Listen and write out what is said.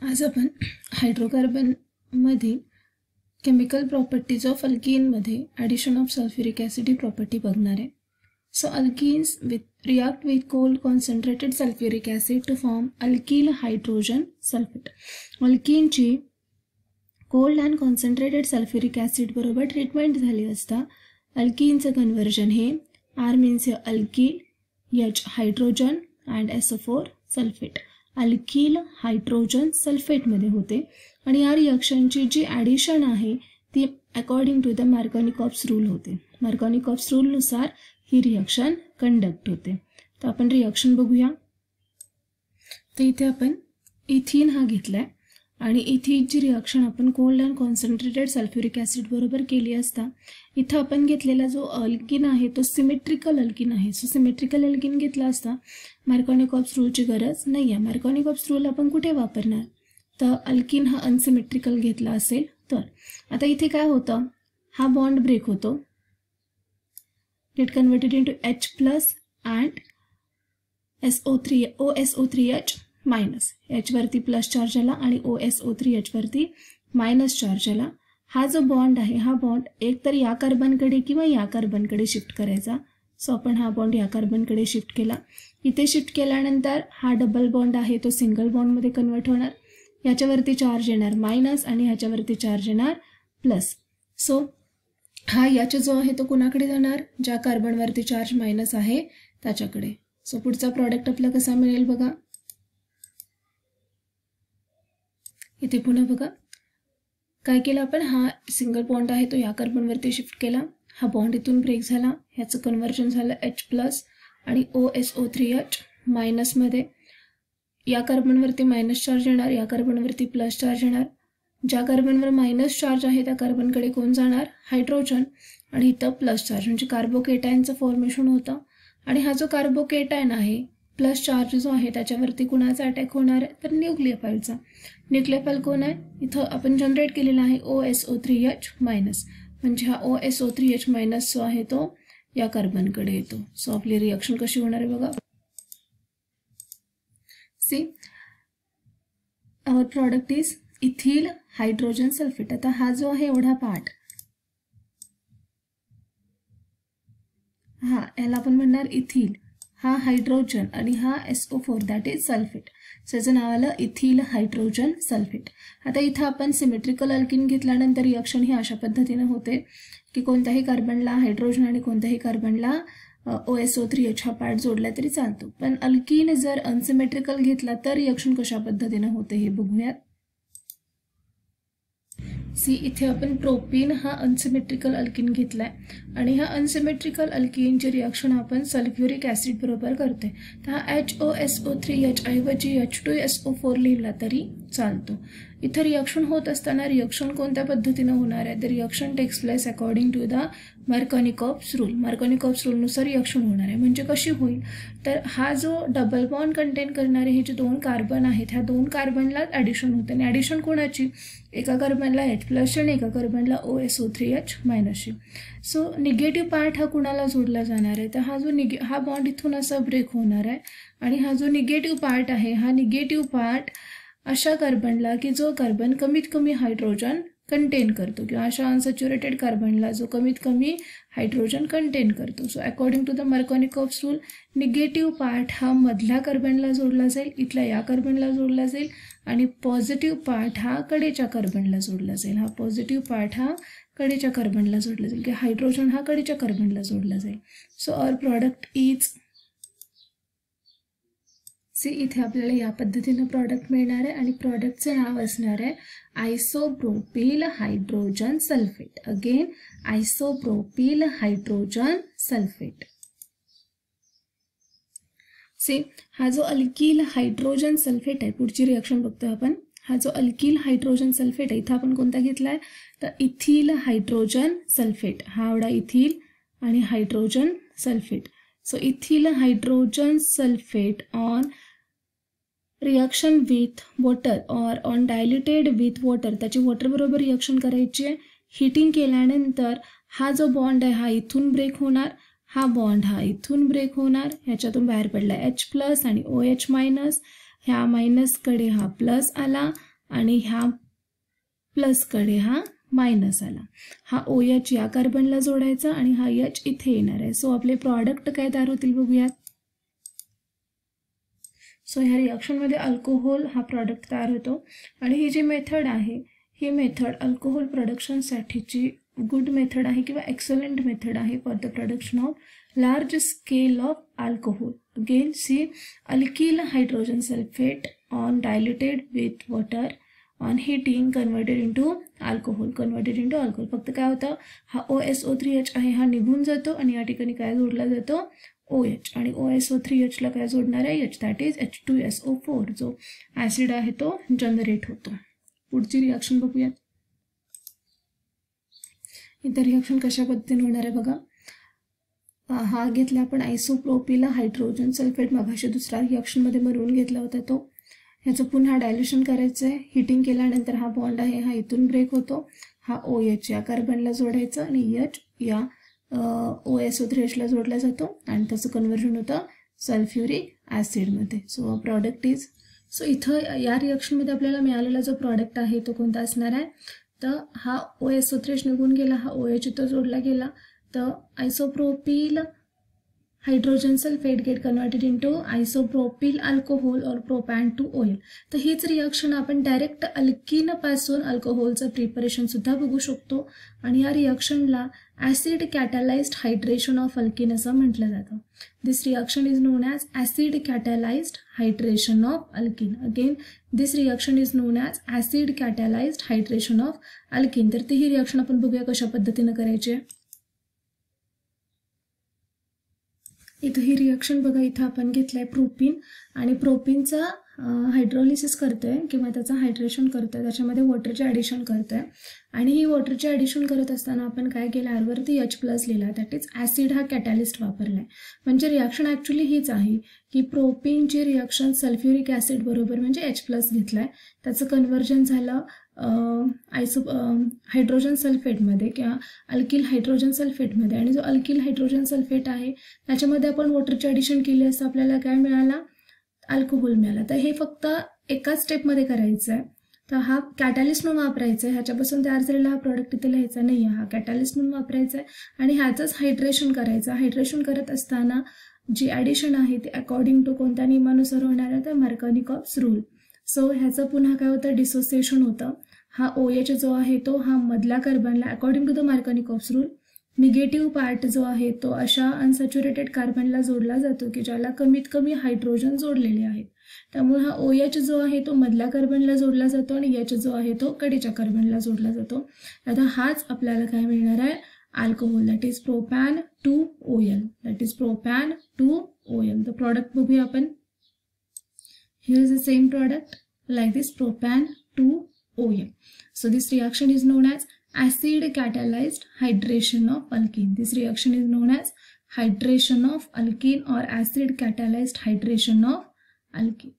आज आपण हायड्रोकार्बनमध्ये केमिकल प्रॉपर्टीज ऑफ अल्कीनमध्ये ॲडिशन ऑफ सल्फ्युरिक ॲसिड ही प्रॉपर्टी बघणार आहे. So alkenes react with cold concentrated sulfuric acid to form alkyl hydrogen sulfate. अल्कीनची cold and concentrated sulphuric acid बरोबर ट्रीटमेंट झाली असता अल्कीनचं कन्वर्जन हे R means alkyl, H hydrogen and SO4 sulphate alkyl hydrogen सल्फेटमध्ये होते. आणि या रिॲक्शनची जी ॲडिशन आहे ती according to the Markovnikov's rule होते. मार्कोनिकॉप्स रूलनुसार ही रिॲक्शन कंडक्ट होते. तर आपण रिॲक्शन बघूया. तर इथे आपण इथिन हा घेतलाय आणि इथिनची रिॲक्शन आपण cold and concentrated sulphuric acid बरोबर केली असता इथं आपण घेतलेला जो अल्किन आहे तो सिमेट्रिकल अल्किन आहे. सो सिमेट्रिकल अल्किन घेतला असता मार्कोनिकॉप्स रूलची गरज नाही आहे. मार्कोनिकॉप्स रूल आपण कुठे वापरणार, तर अल्किन हा अनसिमेट्रिकल घेतला असेल तर. आता इथे काय होतं, हा बॉन्ड ब्रेक होतो, get converted into H plus and OSO3H minus. H वरती प्लस चार्ज आला आणि OSO3H वरती मायनस चार्ज आला. हा जो बॉन्ड आहे हा बॉन्ड एक तर या कार्बनकडे किंवा या कार्बनकडे शिफ्ट करायचा. सो आपण हा बॉन्ड या कार्बनकडे शिफ्ट केला. इथे शिफ्ट केल्यानंतर हा डबल बॉन्ड आहे तो सिंगल बॉन्डमध्ये कन्वर्ट होणार. याच्यावरती चार्ज येणार मायनस आणि ह्याच्यावरती चार्ज येणार प्लस. सो हा याचा जो आहे तो कुणाकडे जाणार, ज्या कार्बनवरती चार्ज मायनस आहे त्याच्याकडे. सो पुढचा प्रॉडक्ट आपला कसा मिळेल बघा. इथे पुन्हा बघा काय केलं आपण, हा सिंगल बॉन्ड आहे तो या कार्बनवरती शिफ्ट केला. हा बॉन्ड इथून ब्रेक झाला, ह्याचं कन्वर्जन झालं H प्लस आणि OSO3H मायनसमध्ये. या कार्बनवरती मायनस चार्ज येणार, या कार्बनवरती प्लस चार्ज येणार. ज्या कार्बनवर मायनस चार्ज आहे त्या कार्बनकडे कोण जाणार, हायड्रोजन. आणि इथं प्लस चार्ज म्हणजे कार्बोकेटायनचं फॉर्मेशन होतं. आणि हा जो कार्बोकेटायन आहे प्लस चार्ज जो आहे त्याच्यावरती कुणाचा अटॅक होणार आहे, तर न्यूक्लियोफाईलचा. न्यूक्लियोफाईल कोण आहे, इथं आपण जनरेट केलेला आहे OSO3H मायनस. म्हणजे हा OSO3H मायनस जो आहे तो या कार्बनकडे येतो. सो आपली रिॲक्शन कशी होणार आहे बघा. See our product is ethyl hydrogen sulphate. आता हा जो आहे एवढा पार्ट, हा याला आपण म्हणणार इथिल, हा हायड्रोजन आणि हा SO4 दॅट इज सल्फेट. त्याचं नाव आलं इथिल हायड्रोजन सल्फेट. आता इथं आपण सिमेट्रिकल अल्किन घेतल्यानंतर रिॲक्शन ही अशा पद्धतीने होते की कोणत्याही कार्बनला हायड्रोजन आणि कोणत्याही कार्बनला OSO3H हा पार्ट जोडला तरी चालतो. पण अल्किन जर अनसिमेट्रिकल घेतला तर रिॲक्शन कशा पद्धतीने होते हे बघूयात. सी इथे आपण प्रोपीन हा अनसिमेट्रिकल अल्किन घेतलाय आणि ह्या अनसिमेट्रिकल अल्किनची रिॲक्शन आपण सल्फ्युरिक ॲसिड बरोबर करते. तर हा HOSO3H ऐवजी H2SO4 लिहिला तरी चालतो. इथं रिॲक्शन होत असताना रिॲक्शन कोणत्या पद्धतीने होणार आहे, तर reaction takes place according to the Markovnikov's rule. Markovnikov's रूलनुसार रिॲक्शन होणार आहे. म्हणजे कशी होईल, तर हा जो डबल बॉन्ड कंटेन करणारे हे जे दोन कार्बन आहेत ह्या दोन कार्बनला ॲडिशन होते. आणि ॲडिशन कोणाची, एका कार्बनला H प्लस आणि एका कार्बनला OSO3H मायनसची. सो निगेटिव्ह पार्ट हा कुणाला जोडला जाणार आहे, तर हा जो हा बॉन्ड इथून असा ब्रेक होणार आहे. आणि हा जो निगेटिव्ह पार्ट आहे हा निगेटिव्ह पार्ट अशा कार्बनला की जो कार्बन कमीत कमी हायड्रोजन कंटेन करतो किंवा अशा अनसॅच्युरेटेड कार्बनला जो कमीत कमी हायड्रोजन कंटेन करतो. So according to the Markovnikov's rule negative part हा मधल्या कार्बनला जोडला जाईल, इथल्या या कार्बनला जोडला जाईल. आणि पॉझिटिव्ह पार्ट हा कडेच्या कार्बनला जोडला जाईल. हा पॉझिटिव्ह पार्ट हा कडेच्या कार्बनला जोडला जाईल की हायड्रोजन हा कडेच्या कार्बनला जोडला जाईल. So our product is see इथे आपल्याला या पद्धतीनं प्रॉडक्ट मिळणार आहे आणि प्रॉडक्टचं नाव असणार आहे isopropyl hydrogen sulphate. Again isopropyl hydrogen sulphate. See हा जो अल्किल हायड्रोजन सल्फेट आहे, पुढची रिॲक्शन बघतोय आपण. हा जो अल्किल हायड्रोजन सल्फेट आहे इथं आपण कोणता घेतलाय, तर इथिल हायड्रोजन सल्फेट. हा एवढा इथिल आणि hydrogen sulphate. So ethyl hydrogen sulphate on reaction with water or on diluted with water, त्याची वॉटर बरोबर रिॲक्शन करायची आहे. हिटिंग केल्यानंतर हा जो बॉन्ड आहे हा इथून ब्रेक होणार, हा बॉन्ड हा इथून ब्रेक होणार, ह्याच्यातून बाहेर पडला H प्लस आणि OH मायनस. ह्या मायनसकडे हा प्लस आला आणि ह्या प्लसकडे हा मायनस आला. हा OH या कार्बनला जोडायचा आणि हा H इथे येणार आहे. सो आपले प्रॉडक्ट काय तयार होतील बघूयात. सो ह्या रिॲक्शनमध्ये अल्कोहोल हा प्रॉडक्ट तयार होतो आणि ही जी मेथड आहे ही मेथड अल्कोहोल प्रोडक्शनसाठीची गुड मेथड आहे किंवा एक्सलंट मेथड आहे for the production of large scale of alcohol. Again see alkyl hydrogen sulphate on diluted with water on heating converted into alcohol. फक्त काय होतं, हा OSO3H आहे हा निघून जातो आणि या ठिकाणी काय जोडला जातो OH आणि OSO3H ला काय जोडणार आहे H, दॅट इज H2SO4. जो ॲसिड आहे तो जनरेट होतो. पुढची रिॲक्शन बघूयात. इतर रिॲक्शन कशा पद्धतीने होणार आहे बघा. हा घेतला आपण आयसोप्रोपिल हायड्रोजन सल्फेट, मगाशी दुसऱ्या रिॲक्शनमध्ये बनवून घेतला होता तो. ह्याचं पुन्हा डायल्युशन करायचं आहे. हिटिंग केल्यानंतर हा बॉन्ड आहे हा इथून ब्रेक होतो. हा OH या कार्बनला जोडायचा आणि H या OSO3H ला जोडला जातो आणि त्याचं कन्व्हर्जन होतं सल्फ्युरिक ॲसिडमध्ये. सो प्रॉडक्ट इज, सो इथं या रिॲक्शनमध्ये आपल्याला मिळालेला जो प्रॉडक्ट आहे तो कोणता असणार आहे, तर हा OSO3H निघून गेला, हा OH इथं जोडला गेला, तर isopropyl hydrogen sulphate get converted into isopropyl alcohol और प्रोपॅन टू ऑइल. तर हीच रिॲक्शन आपण डायरेक्ट अल्किनपासून अल्कोहोलचं प्रिपरेशनसुद्धा बघू शकतो आणि या रिॲक्शनला acid catalysed hydration of alkene असं म्हटलं जातं. This reaction is known as acid catalysed hydration of alkene. Again this reaction is known as acid catalysed hydration of alkene. तर ती ही रिॲक्शन आपण बघूया कशा पद्धतीनं करायची आहे. इथं ही रिॲक्शन बघा, इथं आपण घेतलं आहे प्रोपीन आणि प्रोपीनचा हायड्रोलिसिस करतो आहे किंवा त्याचं हायड्रेशन करतो आहे, त्याच्यामध्ये वॉटरचे ॲडिशन करतो आहे आणि ही वॉटरचे ॲडिशन करत असताना आपण काय केलं, आरवरती H+ लिहिला, दॅट इज ॲसिड हा कॅटॅलिस्ट वापरला आहे. म्हणजे रिॲक्शन ॲक्च्युली हीच आहे की प्रोपीनची रिॲक्शन सल्फ्युरिक ॲसिड बरोबर म्हणजे H+ घेतला आहे, त्याचं कन्व्हर्जन झालं हायड्रोजन सल्फेटमध्ये किंवा अल्किल हायड्रोजन सल्फेटमध्ये आणि जो अल्किल हायड्रोजन सल्फेट आहे त्याच्यामध्ये आपण वॉटरचे ॲडिशन केले असं आपल्याला काय मिळाला, अल्कोहोल मिळाला. तर हे फक्त एकाच स्टेपमध्ये करायचं आहे. तर हा कॅटॅलिस्ट म्हणून वापरायचा आहे, ह्याच्यापासून तयार झालेला हा प्रॉडक्ट इथे लिहायचा नाही आहे, हा कॅटॅलिस्ट म्हणून वापरायचा आहे आणि ह्याचंच हायड्रेशन करायचं. हायड्रेशन करत असताना जी ॲडिशन आहे ती अकॉर्डिंग टू कोणत्या नियमानुसार होणार आहे, तर मार्कनिकॉफ्स रूल. सो ह्याचं पुन्हा काय होतं, डिसोसिएशन होतं. हा OH जो आहे तो हा मधल्या कार्बनला according to the Markovnikov's rule negative part जो आहे तो अशा अनसॅच्युरेटेड कार्बनला जोडला जातो की ज्याला कमीत कमी हायड्रोजन जोडलेले आहेत. त्यामुळे हा OH जो आहे तो मधल्या कार्बनला जोडला जातो आणि H जो आहे तो कडेच्या कार्बनला जोडला जातो. आता हाच आपल्याला काय मिळणार आहे, alcohol, that is propan two OL, that is propan two OL. The product बघूया आपण. Here is the same product like this, propan to OL. So this reaction is known as acid catalyzed hydration of alkene. This reaction is known as hydration of alkene or acid catalyzed hydration of alkene.